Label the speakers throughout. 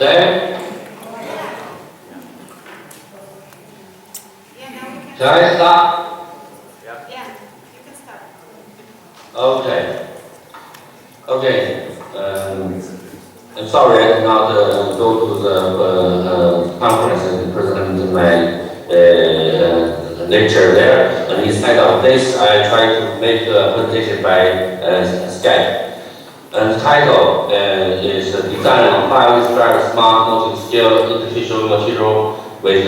Speaker 1: Okay? Can I start?
Speaker 2: Yeah, you can start.
Speaker 1: Okay. Okay. I'm sorry I did not go to the conference and present my lecture there. And instead of this, I try to make a presentation by Skype. And the title is Design of Highly Described Smart Multiscale Interfacial Material with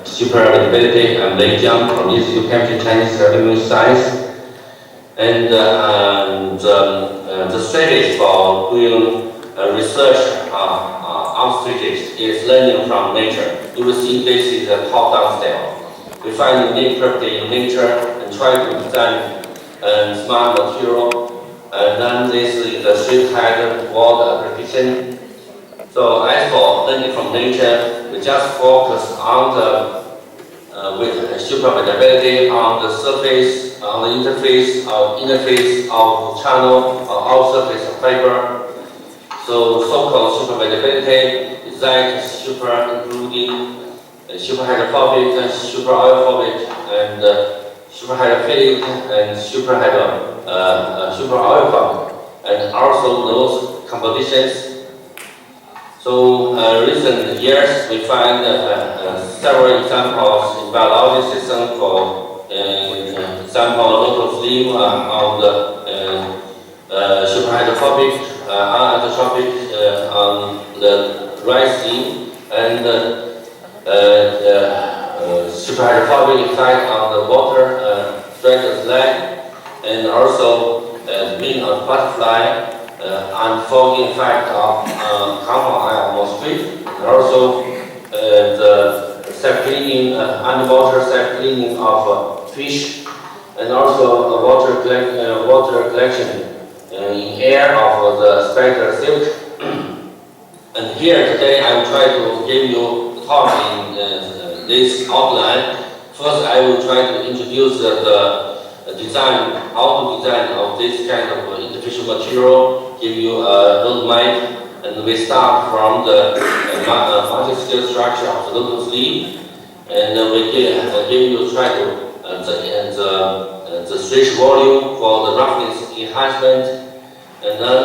Speaker 1: Superhydrophobic and Lei Jiang from Institute of Chemistry, Chinese English Science. And the strategy for doing research on strategies is learning from nature. You will see this is a top-down style. We find unique property in nature and try to design a smart material. And then this is the straight-head wall application. So as for learning from nature, we just focus on the with superhydrophobic on the surface, on the interface, interface of channel, or surface of fiber. So so-called superhydrophobic is that super including superhydrophobic and superoilephobic and superhydrophilic and superoilephobic, and also those compositions. So recent years we find several examples in biology system for example local sleeve on the superhydrophobic, anisotropic on the rice seed, and superhydrophobic effect on the water dragon's leg, and also being a butterfly. Unfolding effect of compound atmosphere, and also the self-cleaning, underwater self-cleaning of fish, and also water collection in air of the spider silk. And here today I will try to give you a talk in this outline. First, I will try to introduce the design, how to design of this kind of interfacial material, give you a roadmap, and we start from the multiscale structure of the local sleeve, and we give you try to the stretch volume for the roughness enhancement, and then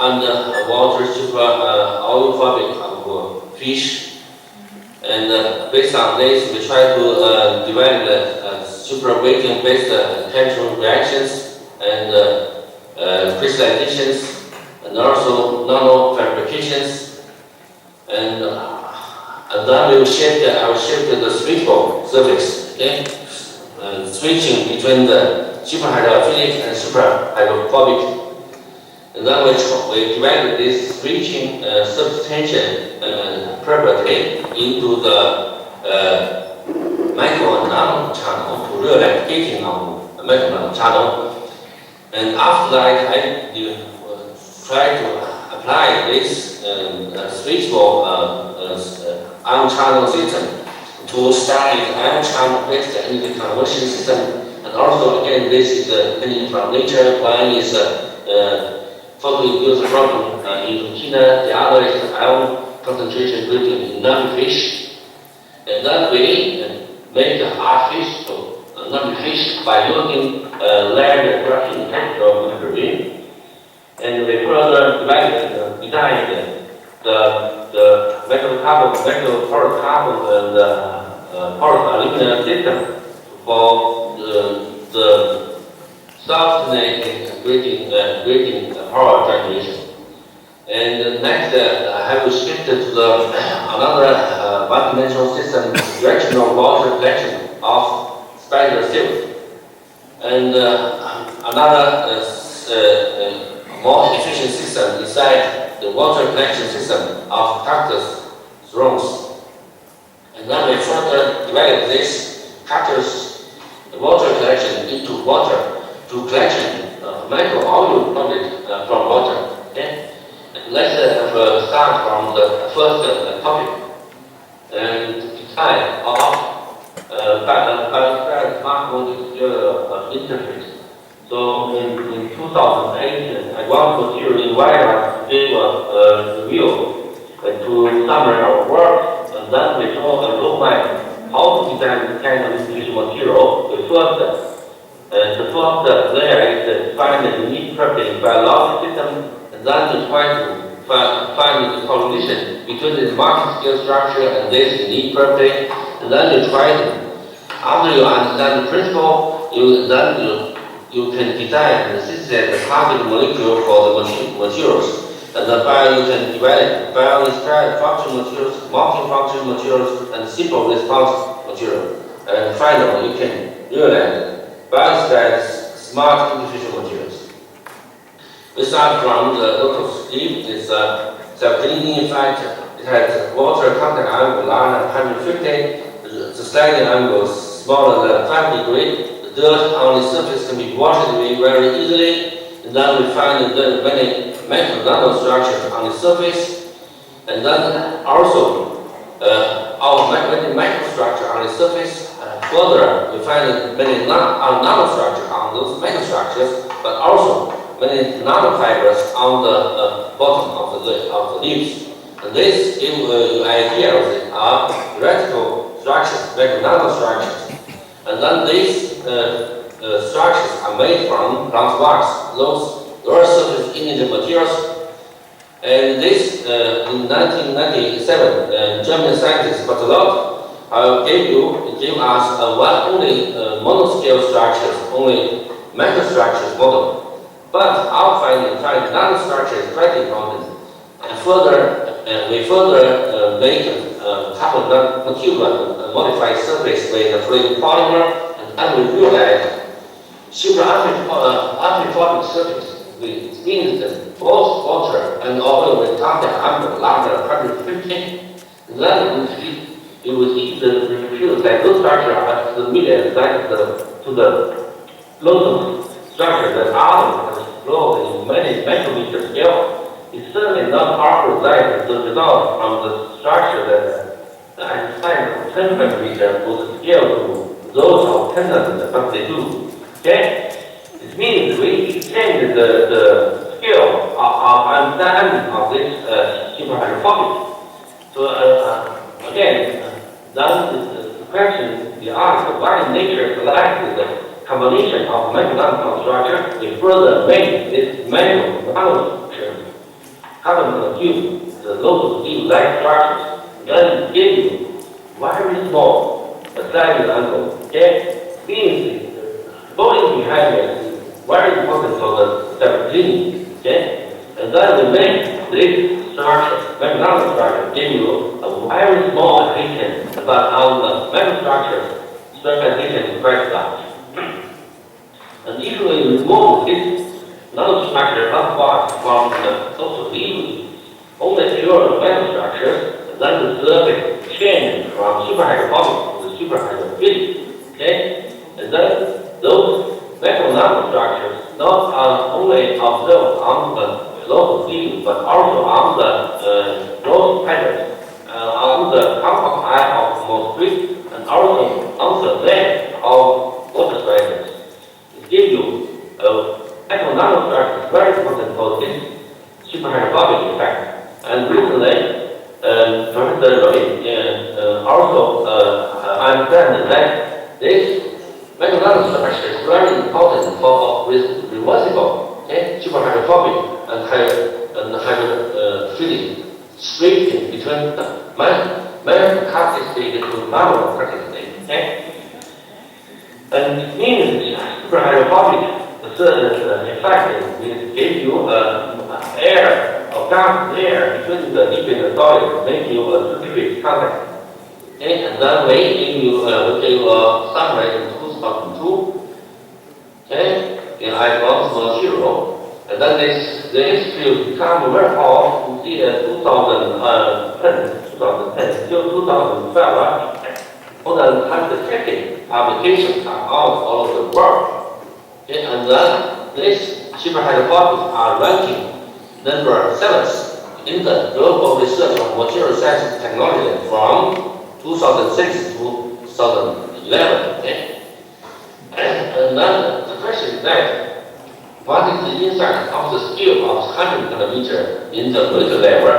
Speaker 1: underwater superoilephobic of fish, and based on this we try to develop superweighting based chemical reactions and crystallizations, and also nano-fabrications, and then we will I will shift the switchable surface, okay? Switching between the superhydrophilic and superhydrophobic. And then we develop this switching substantial property into the micro and nano channel to real application of micro nano channel. And after that, I try to apply this switchable ion channel system to study the ion channel based energy conversion system. And also, again, this is learning from nature. One is photoinduced problem in retina, the other is ion concentration gradient in non-fish. And then we make the artificial non-fish by using layered diffraction technical material. And we further design the metal fluorocarbon, and polymer system for the self-designated grading power generation. And next, I have shifted to another one-dimensional system, directional water collection of spider silk, and another more efficient system inside the water collection system of cactus thrones. And then we further develop this cactus water collection into water to collection micro-oileophobic from water. Okay? Let's start from the first topic, and design of smart interface. So in 2008, I want to invite us to give a review to summarize our work, and then we draw a roadmap how to design this kind of diffusion material. The first layer is to find the unique property in biological system, and then to try to find the correlation between the multiscale structure and this unique property, and then you try to, after you understand the principle, you can design and synthesize the target molecule for the materials. And then you can develop bio-inspired functional materials, multifunctional materials, and simple response material. And finally, you can realize bio-inspired smart interfacial materials. We start from the local sleeve. It's a self-cleaning effect. It has water contact angle larger than 150. The sliding angle is smaller than 5 degrees. The dirt on the surface can be washed away very easily. And then we find the many micro nanostructures on the surface. And then also our many microstructure on the surface. Further, we find many nanostructures on those microstructures, but also many nanofibers on the bottom of the leaves. And this gives you an idea of the theoretical structures, micro nanostructures. And then these structures are made from plant wax, those lower surface imaging materials. And this, in 1997, German scientist Bartolot gave us only monoscale structures, only microstructures model. But our find nanostructure is quite important. And further, we further make carbon nanotube modified surface with a fluid polymer, and we realize super amphiphobic surface with means both water and oil with contact angle larger than 150. Then it was easily refused that those structures are familiar to the local structure that atoms has explored in many micrometer scale. It's certainly not powerful that the result from the structure that I find 10 micrometer would scale to those of 10 but they do. Okay? It means we extend the scale of understanding of this superhydrophobic. So again, then the question we ask, why nature selected the combination of micro structure, we further make this manual nanostructure carbon nanotube, the local steel-like structures, then give you very small sliding angle. Okay? Means going behind it is very important for the self-cleaning. Okay? And then we make this structure, nanostructure, give you a very small adhesion, but on the microstructure, specialization is quite large. And if we remove this nanostructure upward from the social leaf, only pure microstructures, then the surface change from superhydrophobic to superhydrophilic. Okay? And then those macro nanostructures not only observed on the local field, but also on the growth patterns, on the compact eye of moisture, and also on the length of water cycles. It gives you macro nanostructure very important for this superhydrophobic effect. And recently, Professor Roy also understand that this macro nanostructure is very important for reversible superhydrophobic and hydrophilic switching between the metastatic state to nanostatic state. Okay? And it means superhydrophobic, the certain effect will give you air or gas layer between the liquid and solid, make you a liquid contact. Okay? And then we give you a summary in 2002. Okay? In advanced material. And then this field become very hot in 2010 till 2012. More than 150 applications are out all over the world. Okay? And then these superhydrophobics are ranking number 7th in the global research on material science technology from 2006 to 2011. Okay? And then the question is that what is the insight of the scale of 100 nanometer in the molecular level?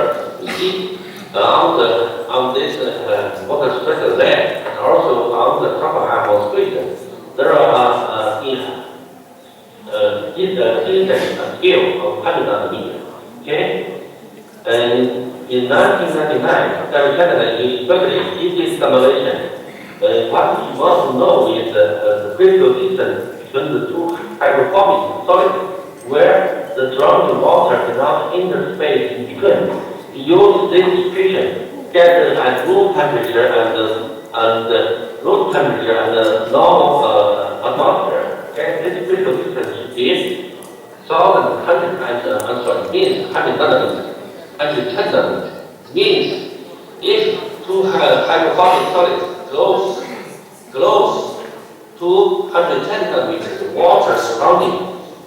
Speaker 1: You see, On this water stress land, and also on the top of our screen, there are scale of 100 nanometers. Okay? And in 1999, Gary Canada published this simulation. What we want to know is the critical distance between the two hydrophobic solids, where the surrounding water cannot enter space in between. Use this equation gathered at room temperature and room temperature and normal atmosphere. Okay, this critical distance is 1,100 means 100 nanometers, 110 nanometers. Means if two hydrophobic solids close to 110 nanometers, water surrounding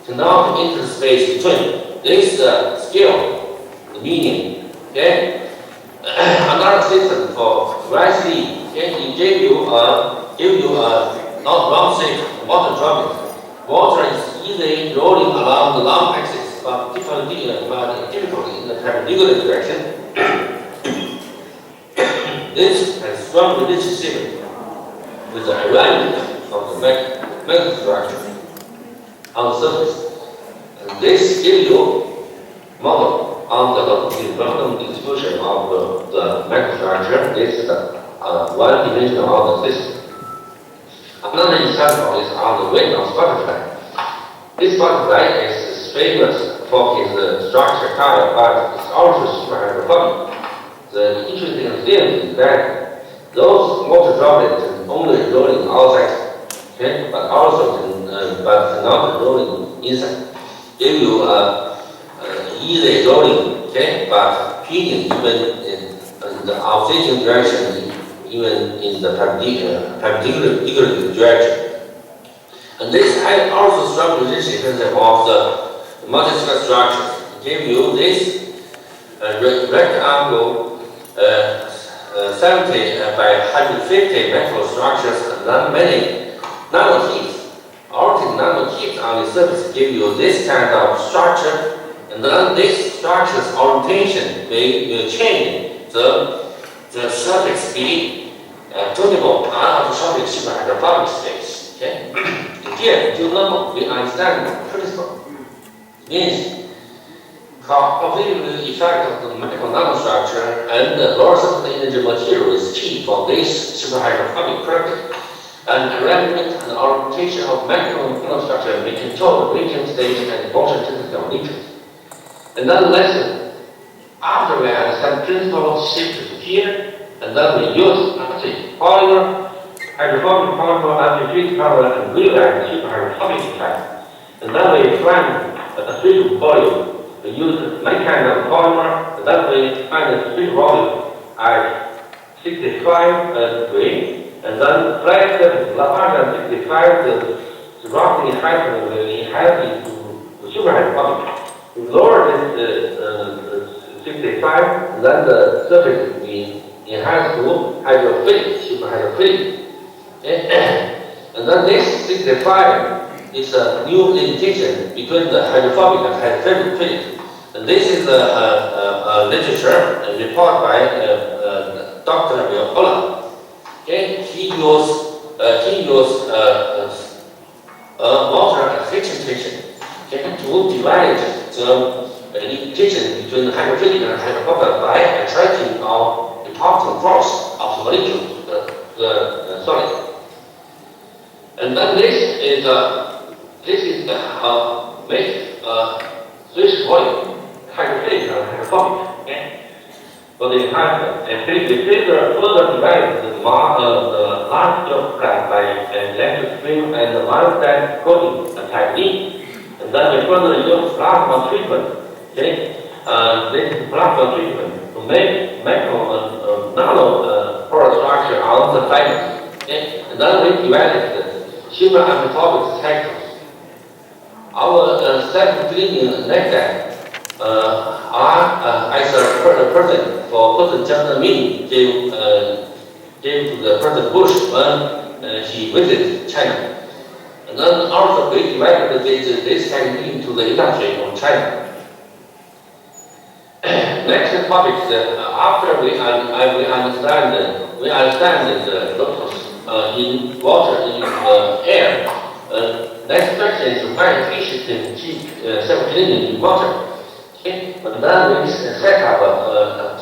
Speaker 1: cannot enter space between. This scale, the meaning. Okay, another system for YC. Okay, it give you not wrong shape water droplets. Water is easily rolling along the long axis, but typically in the perpendicular direction. This has strong relationship with the arrangement of the metal structure on the surface. And this gives you model on the random distribution of the microstructure. This is one dimension of the system. Another example is on the wing of butterfly. This butterfly is famous for its structure type, but it's also super hydrophobic. The interesting thing is that those water droplets can only rolling outside, okay, but also but cannot rolling inside. Give you easy rolling, okay, but feeding even in the opposite direction, even in the perpendicular direction. And this has also strong resistance of the multiscale structures. Give you this rectangle 70 by 150 microstructures and then many nanotips. Orbiting nanotips on the surface give you this kind of structure. And then this structure's orientation will change the surface speed tunable out of the surface superhydrophobic space. Okay? Again, to level, we understand the principle. Means completing the effect of the mechanical nanostructure and the lower surface energy material is key for this superhydrophobic property. And arrangement and orientation of mechanical nanostructure may control the radiant state and motion intensity of nutrients. Another lesson, after we understand principles shifted here, and then we use polymer, hydrophobic polymer, amplified power, and realize superhydrophobic effect. And then we find a spatial volume. We use many kinds of polymer, and then we find a spatial volume at 65 degree, and then flat surface larger than 65, the roughly height will enhance to superhydrophobic. We lower this 65, then the surface will enhance to hydrophilic, superhydrophilic. And then this 65 is a new limitation between the hydrophobic and hydrophilic. And this is a literature report by Dr. Oileophobic. Okay, he used water concentration to divide the limitation between hydrophilic and hydrophobic by attracting or departing force of the molecule to the solid. And then this is make switch volume hydrophilic and hydrophobic. Okay, so they have further divide the large scale plant by electric stream and the one-step coating technique. And then we further use plasma treatment. Okay, this is plasma treatment to make nano pore structure on the fibers. Okay, and then we developed the super amphiphobic sectors. Our self-cleaning nectar are as a person for person just meaning gave to the person Bush when he visited China. And then also we developed this technique to the industry of China. next topic is after we understand the locus in water, in air. Next question is why fish can keep self-cleaning in water. Okay, and then we set up a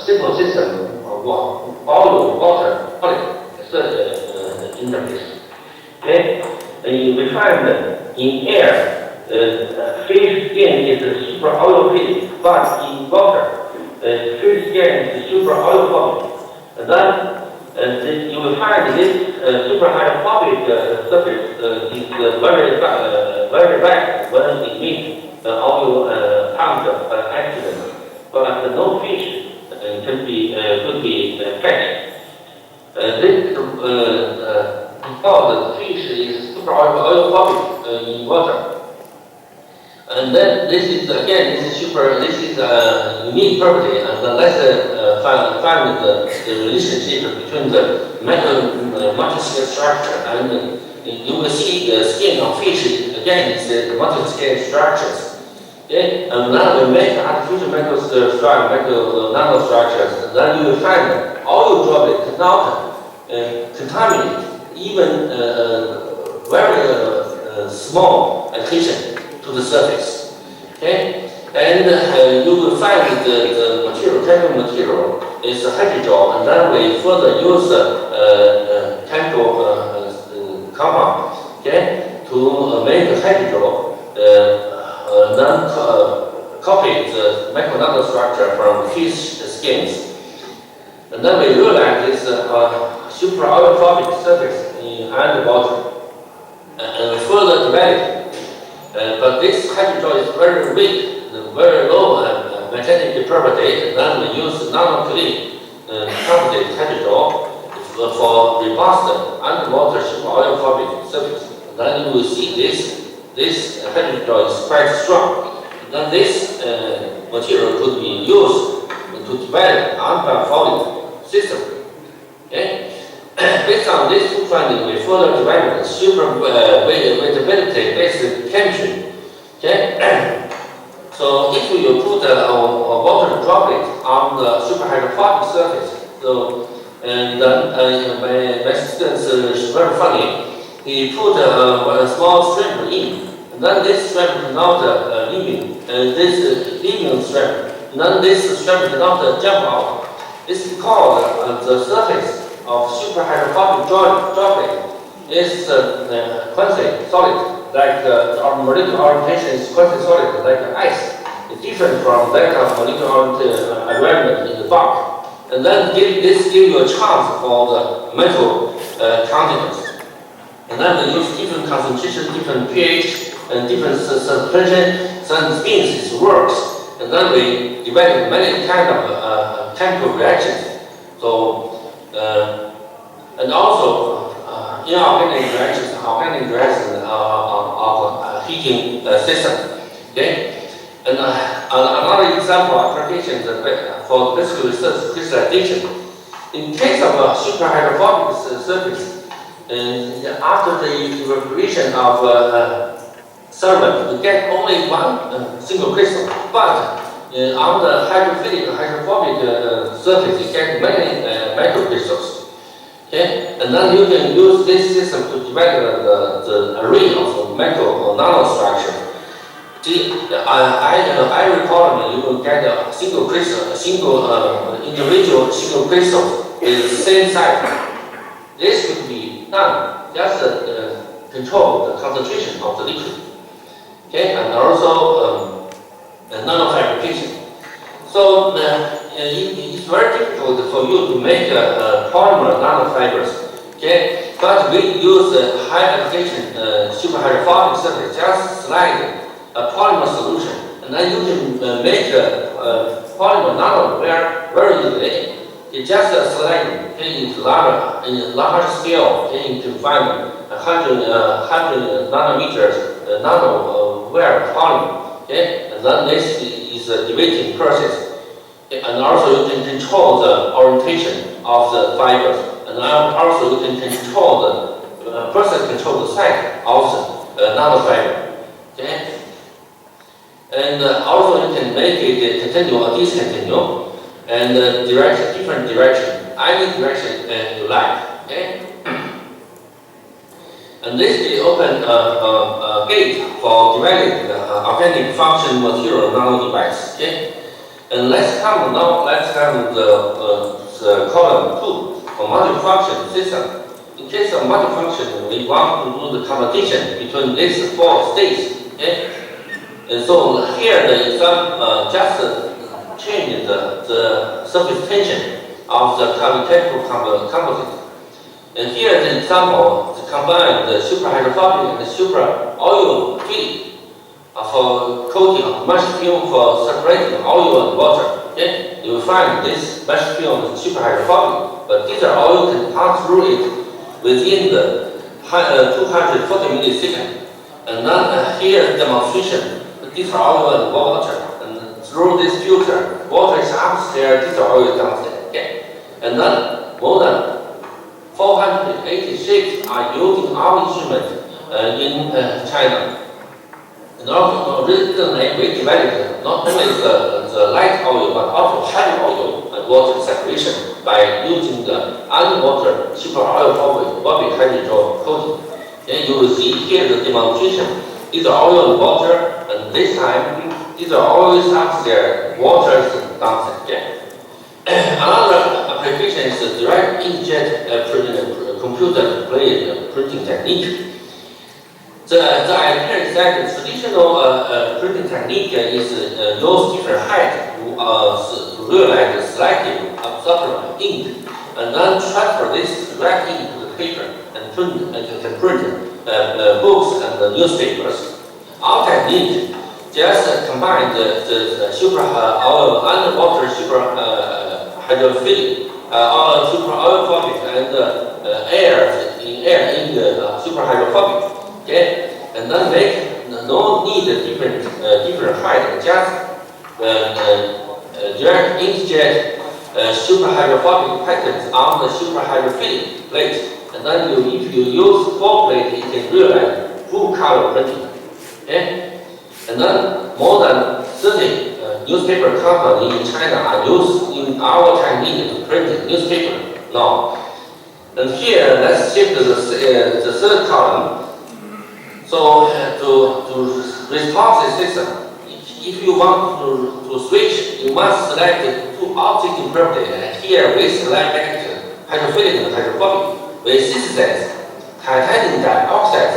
Speaker 1: simple system of oil, water, interface. Okay, and we find that in air. Fish skin is super oilophilic, but in water, fish skin is super oilophobic. And then you will find this superhydrophobic surface is very bad when it meets oil pump accident. But no fish could be catched. This because the fish is super oilophobic in water. And then this is a unique property, and then let's find the relationship between the multiscale structure, and you will see the skin of fish again is the multiscale structures. Okay, and now we make artificial nanostructures, and then you will find oil droplet cannot contaminate even very small adhesion to the surface. Okay, and you will find the material, chemical material is hydrogel, and then we further use chemical compound, okay, to make hydrogel, then copy the micro nanostructure from fish skins, and then we realize this super oilophobic surface in underwater, and further develop. But this hydrogel is very weak, very low magnetic property, and then we use nano-channel property hydrogel for robust underwater super oilophobic surface. And then you will see this hydrogel is quite strong. And then this material could be used to develop anti-fouling system. Okay? Based on these two findings, we further developed super wettability-based chemistry. Okay? So if you put a water droplet on the superhydrophobic surface, so and my students is very funny. He put a small shrimp in, and then this shrimp cannot living, living shrimp, and then this shrimp cannot jump out. It's because the surface of superhydrophobic droplet is quasi-solid, like our molecular orientation is quasi-solid, like ice. It's different from that of molecular arrangement in the bulk. And then this gives you a chance for the metal continents. And then we use different concentration, different pH, and different suspension, some spins, it works. And then we develop many kind of chemical reactions. So, and also inorganic reactions, organic reactions of heating system. Okay, and another example application for physical research crystallization. In case of a superhydrophobic surface, after the evaporation of solvent, we get only one single crystal. But on the hydrophobic surface, you get many microcrystals. Okay, and then you can use this system to develop the array of macro nanostructure. See, I recall you will get a single crystal, individual single crystal with the same size. This could be done just control the concentration of the liquid. Okay, and also nanofabrication. So it's very difficult for you to make polymer nanofibers. Okay, but we use high application superhydrophobic surface, just slide a polymer solution, and then you can make polymer nanowire very easily. It's just slide into large scale, into find 100 nanometers nanowire polymer. Okay, and then this is a debating process. And also you can control the orientation of the fibers, and also you can control the process control the size of the nanofiber. Okay, and also you can make it continue or discontinue. and direction, different direction, any direction you like. Okay. And this will open a gate for developing organic function material nano device. Okay. And let's come the column 2 for multifunction system. In case of multifunction, we want to do the competition between these 4 states. Okay. And so here the exam just change the surface tension of the chemical composite. And here the example to combine the superhydrophobic and the super oileophobic for coating of mesh film for separating oil and water. Okay? You will find this mesh film is superhydrophobic, but these are oil can pass through it within the 240 milliseconds. And then here demonstration, these are oil and water. And through this filter, water is upstairs, these are oil downstairs. Okay? And then more than 480 ships are using our instrument in China. And also, originally we developed not only the light oil but also heavy oil and water separation by using the underwater super oileophobic hydrogen coating. And you will see here the demonstration. These are oil and water, and this time these are always upstairs, water is downstairs. Okay? Another application is the direct inkjet computer printing technique. The idea is that the traditional printing technique is use different height to realize the selective absorber ink, and then transfer this direct ink to the paper and print books and newspapers. Our technique just combine the super underwater super hydrophilic super oileophobic and air in the super hydrophobic. Okay, and then make no need different height, just direct inkjet super hydrophobic patterns on the super hydrophilic plate. And then if you use 4 plate, you can realize full color printing. Okay, and then more than 30 newspaper companies in China are using our technique to print newspaper now. And here, let's shift to the 3rd column. So to responsive system, if you want to switch, you must select 2 objects in property. And here we select hydrophilic and hydrophobic. We synthesize titanium dioxide,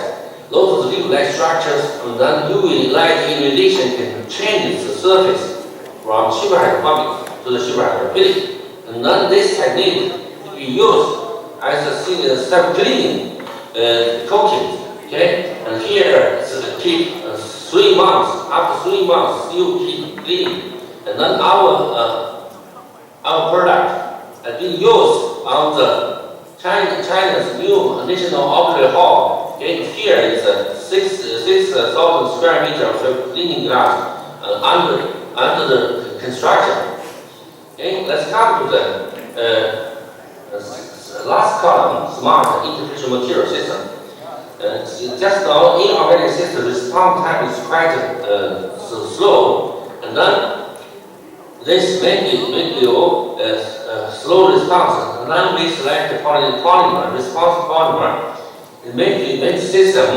Speaker 1: those liquid-like structures, and then UV light irradiation can change the surface from super hydrophobic to the super hydrophilic. And then this technique we use as a step cleaning coating. Okay, and here keep 3 months. After 3 months, still keep clean. And then our product has been used on the China's new national opera hall. Okay, here is 6,000 square meters of cleaning glass under the construction. Okay, let's come to the last column, smart interfacial material system. Just now, inorganic system response time is quite slow, and then this make you slow response. And then we select the polymer response polymer. It makes system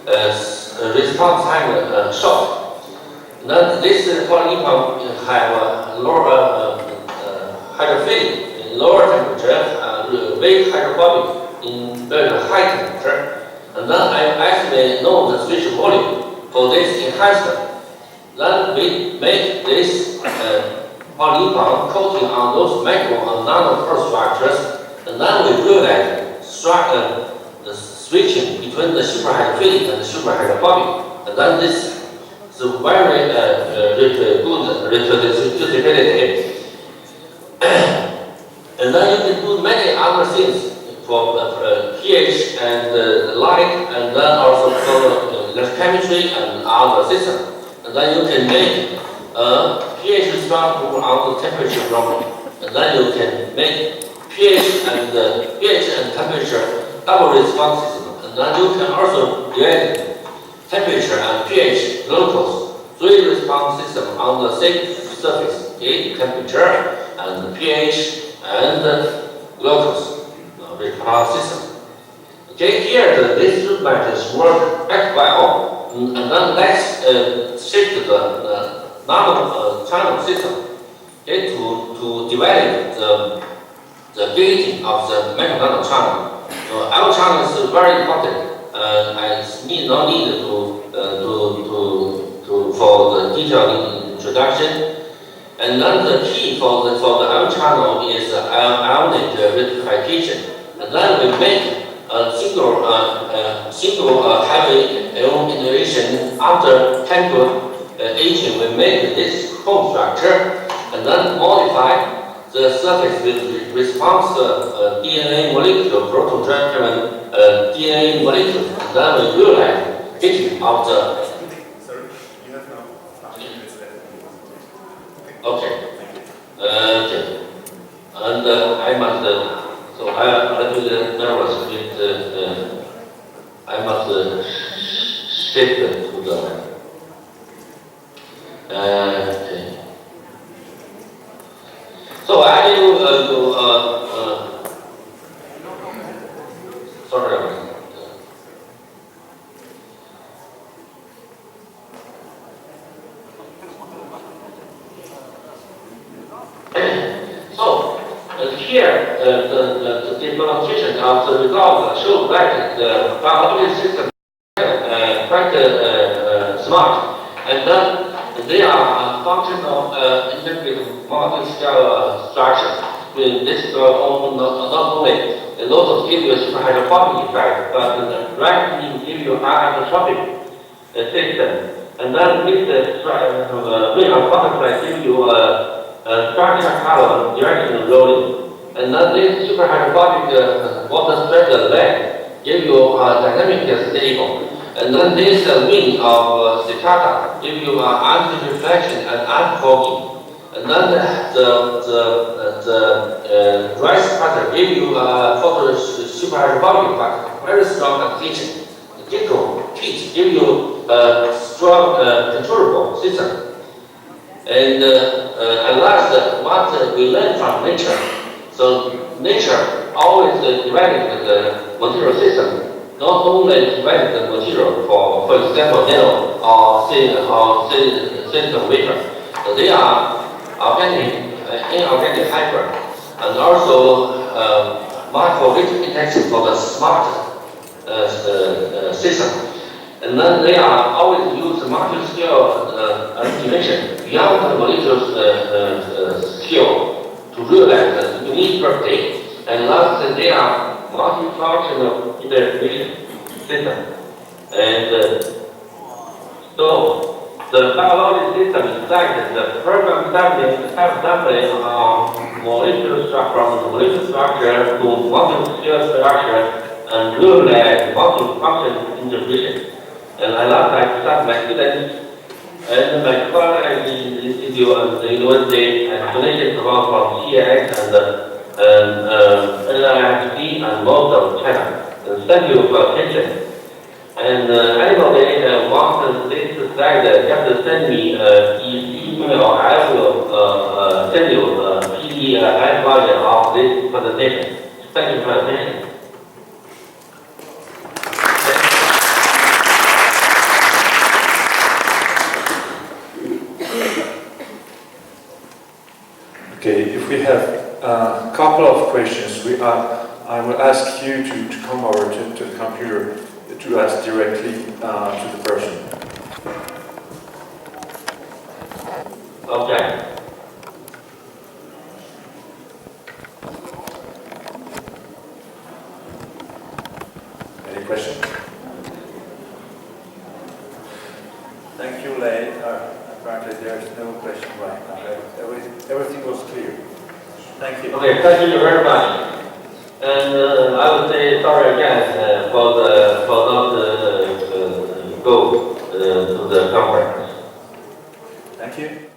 Speaker 1: response time short. And then this polymer have lower hydrophilic, lower temperature, very hydrophobic in very high temperature. And then I actually know the switch volume for this enhancement. Then we make this polymer coating on those micro and nano pearl structures, and then we realize the switching between the super hydrophilic and the super hydrophobic. And then this is a very good reproducibility. And then you can do many other things for pH and the light, and then also for chemistry and other systems. And then you can make pH responsible on the temperature problem. And then you can make pH and temperature double response system. And then you can also create temperature and pH glucose 3 response system on the same surface. Okay, temperature and pH and glucose response system. Okay, here these two methods work quite well, and then let's shift the nano-channel system. Okay, to develop the gating of the metal nano-channel. So L channel is very important, and no need for the detailed introduction. And then the key for the L channel is ionic rectification. And then we make a single heavy ion integration after chemical aging. We make this home structure and then modify the surface with response DNA molecule, proton-driven DNA molecule. And then we realize gating of the.
Speaker 3: Sorry, you have now 5 minutes left.
Speaker 1: Okay. Okay. And I must, so I'm a little nervous with, I must shift to the, okay. So I will sorry. So here the demonstration of the result shows that the biological system is quite smart, and then they are a function of integrated multiscale structure. This not only a lot of give you a superhydrophobic effect, but directly give you anisotropic system. And then this ring of butterfly give you structure color direction rolling. And then this superhydrophobic water strata leg give you dynamic stable. And then this wing of cicada give you anti-reflection and anti-fogging. And then the rice pattern give you photo superhydrophobic pattern, very strong application. The digital heat give you a strong controllable system. And at last, what we learn from nature. So nature always developed the material system. Not only develop the material for example, nano or silicon wafer. So they are organic, inorganic hybrid, and also micro-rich detection for the smart system. And then they are always use multi-scale estimation beyond the molecular scale to realize the unique property. And last, they are multifunctional integration system. And so the biology system inside the program sampling molecular structure from the molecular structure to multi-scale structure and realize multi-function integration. And I love that start my students and my colleagues in the institute and the university and donations from CIS and NIST and most of China. And thank you for attention. And anybody wants this slide, just send me email. I will send you PDF version of this presentation. Thank you for attention.
Speaker 4: Okay, if we have a couple of questions, I will ask you to come over to the computer to ask directly to the person.
Speaker 1: Okay.
Speaker 4: Any questions? Thank you, Lei. Apparently there is no question right now. Everything was clear. Thank you.
Speaker 1: Okay, thank you very much. And I would say sorry again for not go to the conference.
Speaker 4: Thank you.